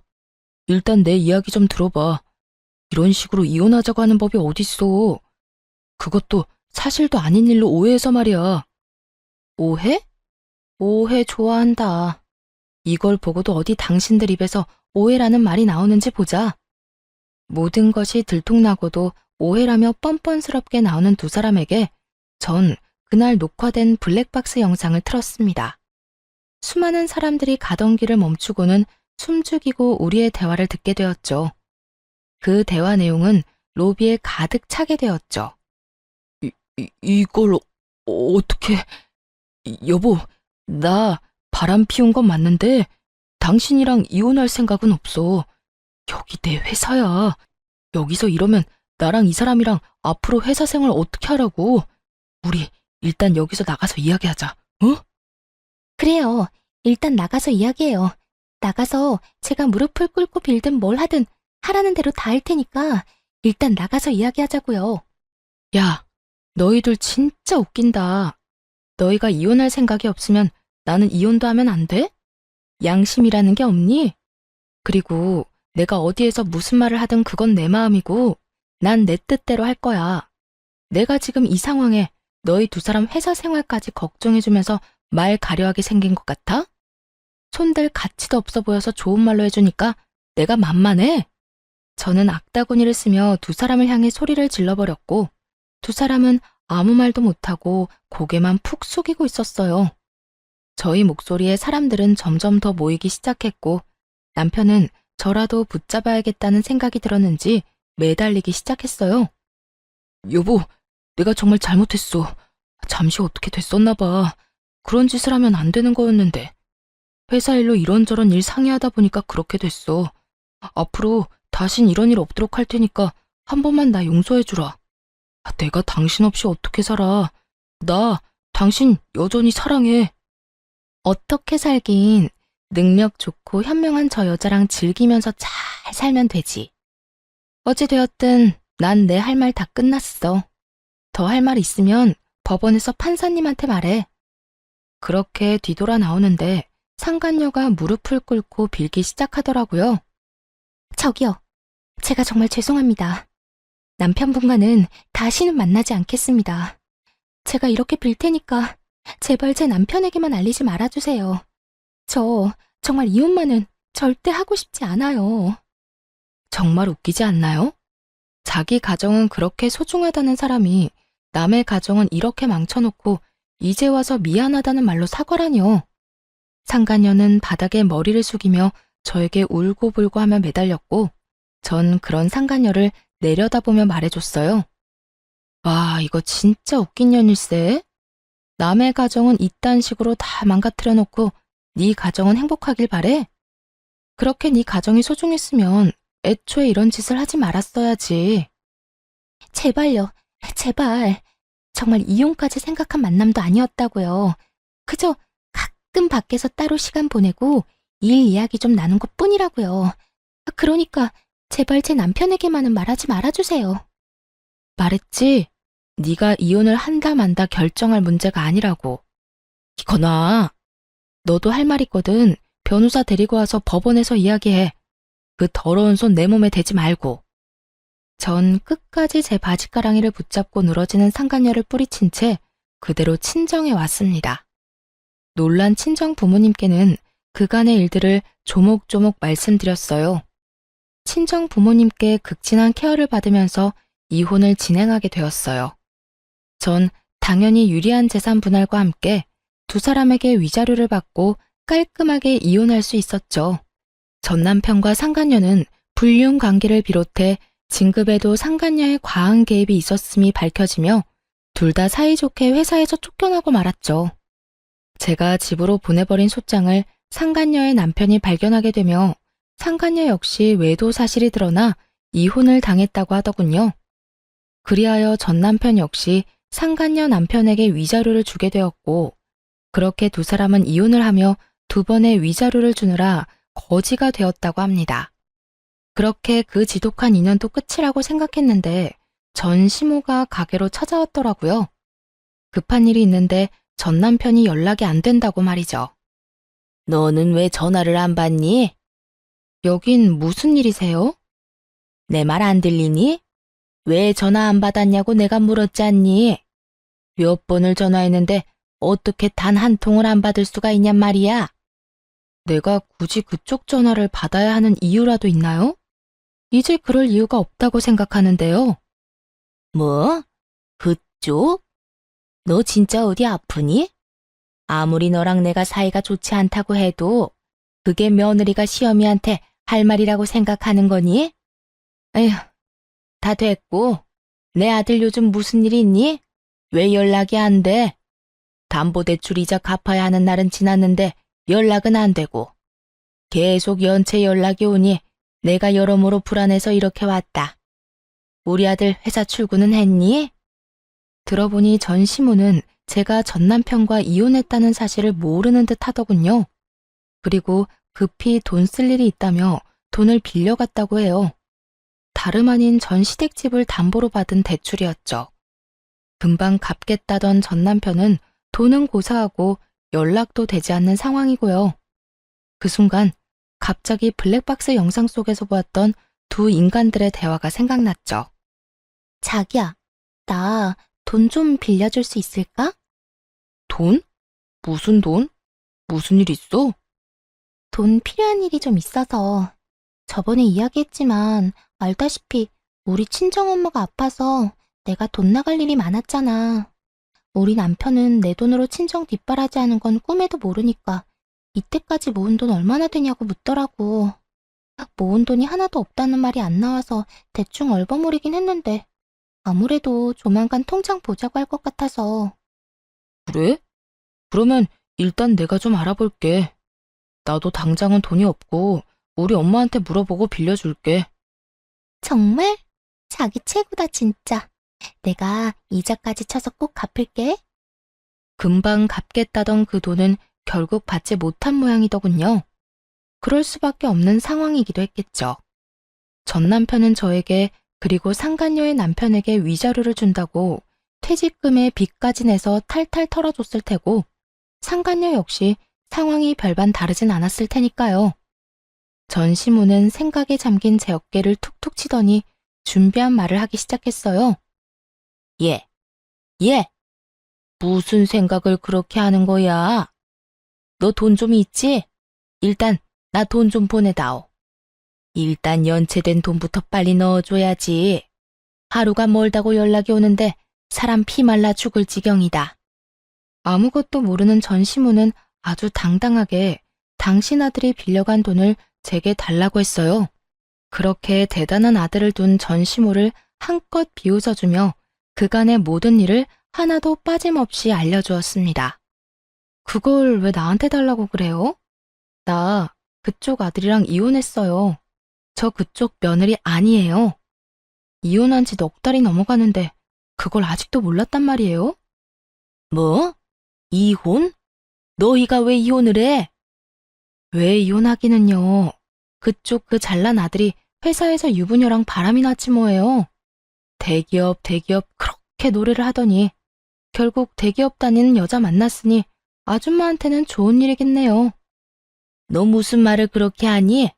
일단 내 이야기 좀 들어봐. 이런 식으로 이혼하자고 하는 법이 어딨어. 그것도 사실도 아닌 일로 오해해서 말이야. 오해? 오해 좋아한다. 이걸 보고도 어디 당신들 입에서 오해라는 말이 나오는지 보자. 모든 것이 들통나고도 오해라며 뻔뻔스럽게 나오는 두 사람에게 전 그날 녹화된 블랙박스 영상을 틀었습니다. 수많은 사람들이 가던 길을 멈추고는 숨죽이고 우리의 대화를 듣게 되었죠. 그 대화 내용은 로비에 가득 차게 되었죠. 이걸 어떻게... 여보, 나 바람 피운 건 맞는데 당신이랑 이혼할 생각은 없어. 여기 내 회사야. 여기서 이러면 나랑 이 사람이랑 앞으로 회사 생활 어떻게 하라고. 우리 일단 여기서 나가서 이야기하자. 어? 그래요. 일단 나가서 이야기해요. 나가서 제가 무릎을 꿇고 빌든 뭘 하든 하라는 대로 다 할 테니까 일단 나가서 이야기하자고요. 야, 너희들 진짜 웃긴다. 너희가 이혼할 생각이 없으면 나는 이혼도 하면 안 돼? 양심이라는 게 없니? 그리고 내가 어디에서 무슨 말을 하든 그건 내 마음이고 난 내 뜻대로 할 거야. 내가 지금 이 상황에 너희 두 사람 회사 생활까지 걱정해주면서 말 가려하게 생긴 것 같아? 손댈 가치도 없어 보여서 좋은 말로 해주니까 내가 만만해? 저는 악다구니를 쓰며 두 사람을 향해 소리를 질러버렸고 두 사람은 아무 말도 못하고 고개만 푹 숙이고 있었어요. 저희 목소리에 사람들은 점점 더 모이기 시작했고 남편은 저라도 붙잡아야겠다는 생각이 들었는지 매달리기 시작했어요. 여보, 내가 정말 잘못했어. 잠시 어떻게 됐었나 봐. 그런 짓을 하면 안 되는 거였는데. 회사 일로 이런저런 일 상의하다 보니까 그렇게 됐어. 앞으로 다신 이런 일 없도록 할 테니까 한 번만 나 용서해주라. 내가 당신 없이 어떻게 살아. 나 당신 여전히 사랑해. 어떻게 살긴 능력 좋고 현명한 저 여자랑 즐기면서 잘 살면 되지. 어찌되었든 난 내 할 말 다 끝났어. 더 할 말 있으면 법원에서 판사님한테 말해. 그렇게 뒤돌아 나오는데 상간녀가 무릎을 꿇고 빌기 시작하더라고요. 저기요. 제가 정말 죄송합니다. 남편분과는 다시는 만나지 않겠습니다. 제가 이렇게 빌 테니까 제발 제 남편에게만 알리지 말아주세요. 저 정말 이혼만은 절대 하고 싶지 않아요. 정말 웃기지 않나요? 자기 가정은 그렇게 소중하다는 사람이 남의 가정은 이렇게 망쳐놓고 이제 와서 미안하다는 말로 사과라뇨. 상간녀는 바닥에 머리를 숙이며 저에게 울고불고 하며 매달렸고 전 그런 상간녀를 내려다보며 말해줬어요. 와, 이거 진짜 웃긴 년일세. 남의 가정은 이딴 식으로 다 망가뜨려 놓고 네 가정은 행복하길 바래? 그렇게 네 가정이 소중했으면 애초에 이런 짓을 하지 말았어야지. 제발요. 제발. 정말 이혼까지 생각한 만남도 아니었다고요. 그저 가끔 밖에서 따로 시간 보내고 일 이야기 좀 나눈 것뿐이라고요. 그러니까 제발 제 남편에게만은 말하지 말아주세요. 말했지? 네가 이혼을 한다 만다 결정할 문제가 아니라고. 이거나 너도 할 말 있거든. 변호사 데리고 와서 법원에서 이야기해. 그 더러운 손 내 몸에 대지 말고. 전 끝까지 제 바지가랑이를 붙잡고 늘어지는 상간녀를 뿌리친 채 그대로 친정에 왔습니다. 놀란 친정 부모님께는 그간의 일들을 조목조목 말씀드렸어요. 친정 부모님께 극진한 케어를 받으면서 이혼을 진행하게 되었어요. 전 당연히 유리한 재산 분할과 함께 두 사람에게 위자료를 받고 깔끔하게 이혼할 수 있었죠. 전 남편과 상간녀는 불륜 관계를 비롯해 진급에도 상간녀의 과한 개입이 있었음이 밝혀지며 둘 다 사이좋게 회사에서 쫓겨나고 말았죠. 제가 집으로 보내버린 소장을 상간녀의 남편이 발견하게 되며 상간녀 역시 외도 사실이 드러나 이혼을 당했다고 하더군요. 그리하여 전 남편 역시 상간녀 남편에게 위자료를 주게 되었고 그렇게 두 사람은 이혼을 하며 두 번의 위자료를 주느라 거지가 되었다고 합니다. 그렇게 그 지독한 인연도 끝이라고 생각했는데 전 시모가 가게로 찾아왔더라고요. 급한 일이 있는데 전 남편이 연락이 안 된다고 말이죠. 너는 왜 전화를 안 받니? 여긴 무슨 일이세요? 내 말 안 들리니? 왜 전화 안 받았냐고 내가 물었지 않니? 몇 번을 전화했는데 어떻게 단 한 통을 안 받을 수가 있냔 말이야? 내가 굳이 그쪽 전화를 받아야 하는 이유라도 있나요? 이제 그럴 이유가 없다고 생각하는데요. 뭐? 그쪽? 너 진짜 어디 아프니? 아무리 너랑 내가 사이가 좋지 않다고 해도 그게 며느리가 시어미한테 할 말이라고 생각하는 거니? 에휴, 다 됐고. 내 아들 요즘 무슨 일 있니? 왜 연락이 안 돼? 담보대출 이자 갚아야 하는 날은 지났는데 연락은 안 되고. 계속 연체 연락이 오니 내가 여러모로 불안해서 이렇게 왔다. 우리 아들 회사 출근은 했니? 들어보니 전 시모는 제가 전 남편과 이혼했다는 사실을 모르는 듯 하더군요. 그리고 급히 돈 쓸 일이 있다며 돈을 빌려갔다고 해요. 다름 아닌 전 시댁집을 담보로 받은 대출이었죠. 금방 갚겠다던 전 남편은 돈은 고사하고 연락도 되지 않는 상황이고요. 그 순간 갑자기 블랙박스 영상 속에서 보았던 두 인간들의 대화가 생각났죠. 자기야, 나 돈 좀 빌려줄 수 있을까? 돈? 무슨 돈? 무슨 일 있어? 돈 필요한 일이 좀 있어서. 저번에 이야기했지만 알다시피 우리 친정엄마가 아파서 내가 돈 나갈 일이 많았잖아. 우리 남편은 내 돈으로 친정 뒷바라지 하는 건 꿈에도 모르니까 이때까지 모은 돈 얼마나 되냐고 묻더라고. 모은 돈이 하나도 없다는 말이 안 나와서 대충 얼버무리긴 했는데 아무래도 조만간 통장 보자고 할 것 같아서. 그래? 그러면 일단 내가 좀 알아볼게. 나도 당장은 돈이 없고 우리 엄마한테 물어보고 빌려줄게. 정말? 자기 최고다 진짜. 내가 이자까지 쳐서 꼭 갚을게. 금방 갚겠다던 그 돈은 결국 받지 못한 모양이더군요. 그럴 수밖에 없는 상황이기도 했겠죠. 전 남편은 저에게 그리고 상간녀의 남편에게 위자료를 준다고 퇴직금에 빚까지 내서 탈탈 털어줬을 테고 상간녀 역시 상황이 별반 다르진 않았을 테니까요. 전 시모는 생각에 잠긴 제 어깨를 툭툭 치더니 준비한 말을 하기 시작했어요. 예, 무슨 생각을 그렇게 하는 거야? 너 돈 좀 있지? 일단 나 돈 좀 보내다오. 일단 연체된 돈부터 빨리 넣어줘야지. 하루가 멀다고 연락이 오는데 사람 피 말라 죽을 지경이다. 아무것도 모르는 전 시모는 아주 당당하게 당신 아들이 빌려간 돈을 제게 달라고 했어요. 그렇게 대단한 아들을 둔 전 시모를 한껏 비웃어주며 그간의 모든 일을 하나도 빠짐없이 알려주었습니다. 그걸 왜 나한테 달라고 그래요? 나 그쪽 아들이랑 이혼했어요. 저 그쪽 며느리 아니에요. 이혼한 지 넉 달이 넘어가는데 그걸 아직도 몰랐단 말이에요? 뭐? 이혼? 너희가 왜 이혼을 해? 왜 이혼하기는요. 그쪽 그 잘난 아들이 회사에서 유부녀랑 바람이 났지 뭐예요. 대기업 그렇게 노래를 하더니 결국 대기업 다니는 여자 만났으니 아줌마한테는 좋은 일이겠네요. 너 무슨 말을 그렇게 하니?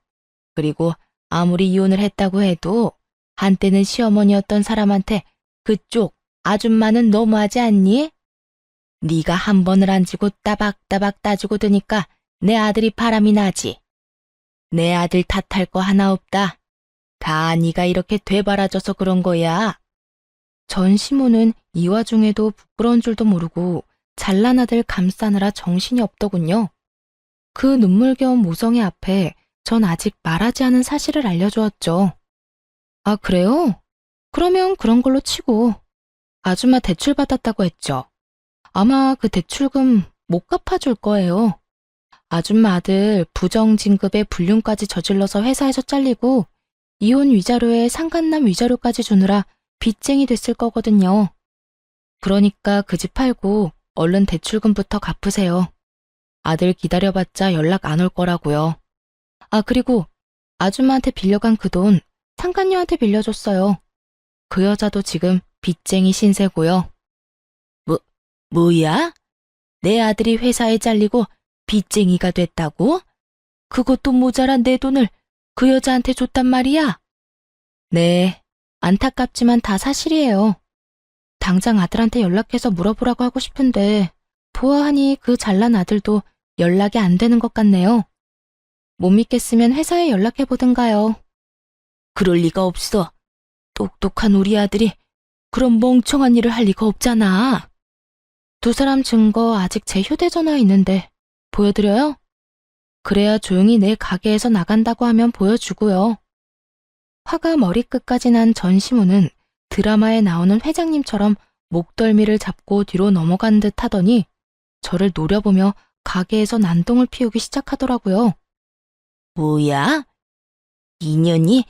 그리고 아무리 이혼을 했다고 해도 한때는 시어머니였던 사람한테 그쪽 아줌마는 너무하지 않니? 네가 한 번을 안 지고 따박따박 따지고 드니까 내 아들이 바람이 나지. 내 아들 탓할 거 하나 없다. 다 네가 이렇게 되바라져서 그런 거야. 전 시모는 이 와중에도 부끄러운 줄도 모르고 잘난 아들 감싸느라 정신이 없더군요. 그 눈물겨운 모성애 앞에 전 아직 말하지 않은 사실을 알려주었죠. 아, 그래요? 그러면 그런 걸로 치고 아줌마 대출 받았다고 했죠. 아마 그 대출금 못 갚아줄 거예요. 아줌마 아들 부정진급에 불륜까지 저질러서 회사에서 잘리고 이혼 위자료에 상간남 위자료까지 주느라 빚쟁이 됐을 거거든요. 그러니까 그 집 팔고 얼른 대출금부터 갚으세요. 아들 기다려봤자 연락 안 올 거라고요. 아, 그리고 아줌마한테 빌려간 그 돈 상간녀한테 빌려줬어요. 그 여자도 지금 빚쟁이 신세고요. 뭐야? 내 아들이 회사에 잘리고 빚쟁이가 됐다고? 그것도 모자란 내 돈을 그 여자한테 줬단 말이야? 네, 안타깝지만 다 사실이에요. 당장 아들한테 연락해서 물어보라고 하고 싶은데 보아하니 그 잘난 아들도 연락이 안 되는 것 같네요. 못 믿겠으면 회사에 연락해보든가요. 그럴 리가 없어. 똑똑한 우리 아들이 그런 멍청한 일을 할 리가 없잖아. 두 사람 증거 아직 제 휴대전화에 있는데 보여드려요? 그래야 조용히 내 가게에서 나간다고 하면 보여주고요. 화가 머리끝까지 난 전시무는 드라마에 나오는 회장님처럼 목덜미를 잡고 뒤로 넘어간 듯 하더니 저를 노려보며 가게에서 난동을 피우기 시작하더라고요. 뭐야? 인연이?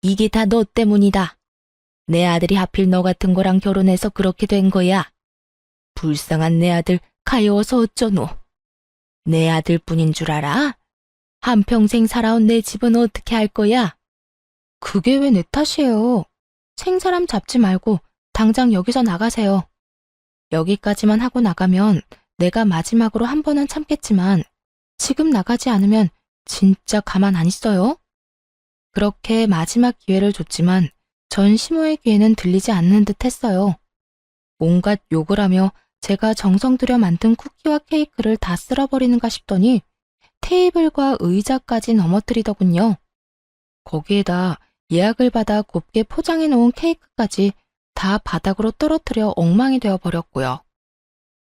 이게 다 너 때문이다. 내 아들이 하필 너 같은 거랑 결혼해서 그렇게 된 거야. 불쌍한 내 아들 가여워서 어쩌노. 내 아들뿐인 줄 알아? 한평생 살아온 내 집은 어떻게 할 거야? 그게 왜 내 탓이에요. 생사람 잡지 말고 당장 여기서 나가세요. 여기까지만 하고 나가면 내가 마지막으로 한 번은 참겠지만 지금 나가지 않으면 진짜 가만 안 있어요. 그렇게 마지막 기회를 줬지만 전 시모의 귀에는 들리지 않는 듯 했어요. 온갖 욕을 하며 제가 정성 들여 만든 쿠키와 케이크를 다 쓸어버리는가 싶더니 테이블과 의자까지 넘어뜨리더군요. 거기에다 예약을 받아 곱게 포장해 놓은 케이크까지 다 바닥으로 떨어뜨려 엉망이 되어 버렸고요.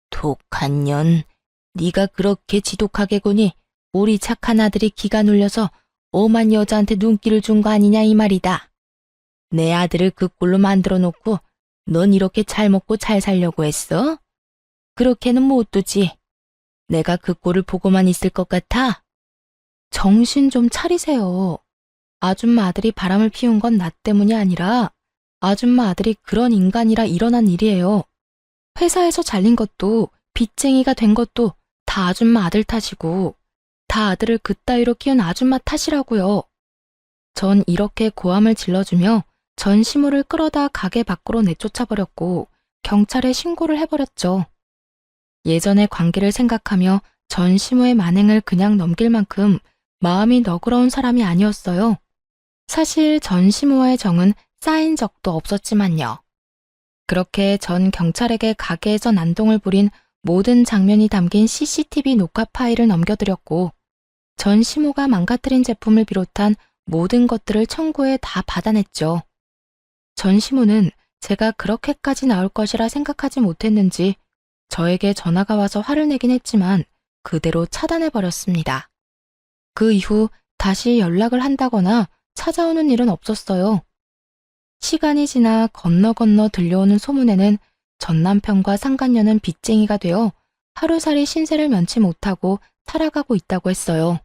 독한 년, 네가 그렇게 지독하게 구니 우리 착한 아들이 기가 눌려서 오만 여자한테 눈길을 준 거 아니냐 이 말이다. 내 아들을 그 꼴로 만들어 놓고 넌 이렇게 잘 먹고 잘 살려고 했어? 그렇게는 못 두지. 내가 그 꼴을 보고만 있을 것 같아? 정신 좀 차리세요. 아줌마 아들이 바람을 피운 건 나 때문이 아니라 아줌마 아들이 그런 인간이라 일어난 일이에요. 회사에서 잘린 것도 빚쟁이가 된 것도 다 아줌마 아들 탓이고 다 아들을 그따위로 키운 아줌마 탓이라고요. 전 이렇게 고함을 질러주며 전 시모를 끌어다 가게 밖으로 내쫓아버렸고 경찰에 신고를 해버렸죠. 예전의 관계를 생각하며 전 시모의 만행을 그냥 넘길 만큼 마음이 너그러운 사람이 아니었어요. 사실 전 시모와의 정은 쌓인 적도 없었지만요. 그렇게 전 경찰에게 가게에서 난동을 부린 모든 장면이 담긴 CCTV 녹화 파일을 넘겨드렸고 전 시모가 망가뜨린 제품을 비롯한 모든 것들을 청구해 다 받아냈죠. 전 시모는 제가 그렇게까지 나올 것이라 생각하지 못했는지 저에게 전화가 와서 화를 내긴 했지만 그대로 차단해버렸습니다. 그 이후 다시 연락을 한다거나 찾아오는 일은 없었어요. 시간이 지나 건너 들려오는 소문에는 전 남편과 상간녀는 빚쟁이가 되어 하루살이 신세를 면치 못하고 살아가고 있다고 했어요.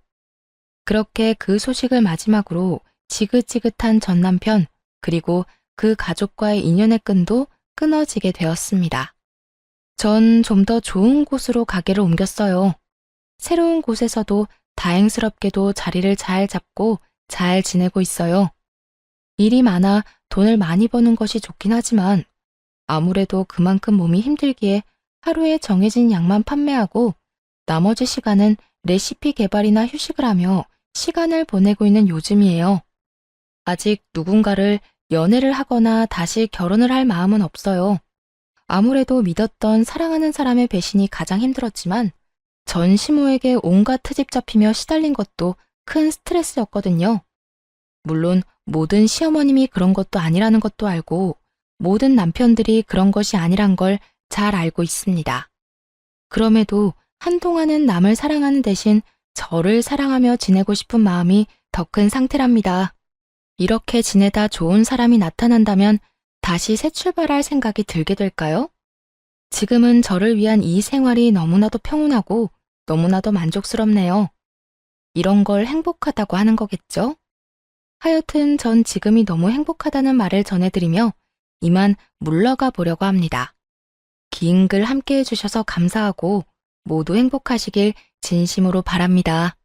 그렇게 그 소식을 마지막으로 지긋지긋한 전 남편 그리고 그 가족과의 인연의 끈도 끊어지게 되었습니다. 전 좀 더 좋은 곳으로 가게를 옮겼어요. 새로운 곳에서도 다행스럽게도 자리를 잘 잡고 잘 지내고 있어요. 일이 많아 돈을 많이 버는 것이 좋긴 하지만 아무래도 그만큼 몸이 힘들기에 하루에 정해진 양만 판매하고 나머지 시간은 레시피 개발이나 휴식을 하며 시간을 보내고 있는 요즘이에요. 아직 누군가를 연애를 하거나 다시 결혼을 할 마음은 없어요. 아무래도 믿었던 사랑하는 사람의 배신이 가장 힘들었지만 전 시모에게 온갖 트집 잡히며 시달린 것도 큰 스트레스였거든요. 물론 모든 시어머님이 그런 것도 아니라는 것도 알고 모든 남편들이 그런 것이 아니란 걸 잘 알고 있습니다. 그럼에도 한동안은 남을 사랑하는 대신 저를 사랑하며 지내고 싶은 마음이 더 큰 상태랍니다. 이렇게 지내다 좋은 사람이 나타난다면 다시 새 출발할 생각이 들게 될까요? 지금은 저를 위한 이 생활이 너무나도 평온하고 너무나도 만족스럽네요. 이런 걸 행복하다고 하는 거겠죠? 하여튼 전 지금이 너무 행복하다는 말을 전해드리며 이만 물러가 보려고 합니다. 긴 글 함께 해주셔서 감사하고 모두 행복하시길 진심으로 바랍니다.